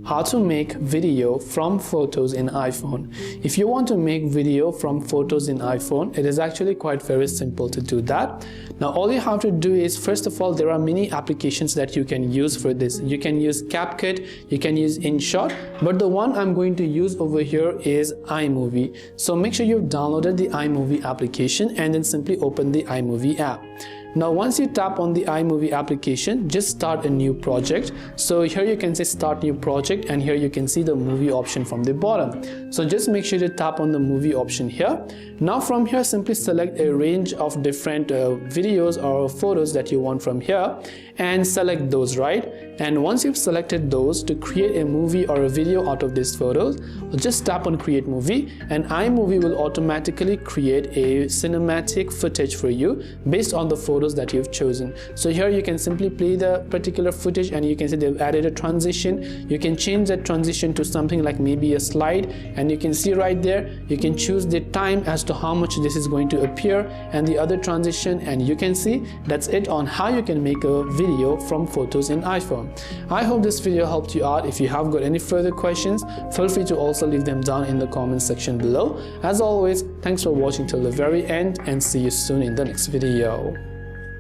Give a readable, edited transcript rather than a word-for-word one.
how to make video from photos in iPhone. If you want to make video from photos in iPhone, it is actually quite very simple to do that. Now all you have to do is, first of all, there are many applications that you can use for this. You can use CapCut, you can use InShot, but the one I'm going to use over here is iMovie. So make sure you've downloaded the iMovie application and then simply open the iMovie app. Now once you tap on the iMovie application, just start a new project. So here you can say start new project, and here you can see the movie option from the bottom. So just make sure to tap on the movie option here. Now from here, simply select a range of different videos or photos that you want from here and select those, right? And once you've selected those, to create a movie or a video out of these photos, just tap on create movie, and iMovie will automatically create a cinematic footage for you based on the photos that you've chosen. So here you can simply play the particular footage, and you can see they've added a transition. You can change that transition to something like maybe a slide, and you can see right there, you can choose the time as to how much this is going to appear and the other transition, and you can see that's it on how you can make a video from photos in iPhone. I hope this video helped you out. If you have got any further questions, feel free to also leave them down in the comment section below. As always, thanks for watching till the very end, and see you soon in the next video.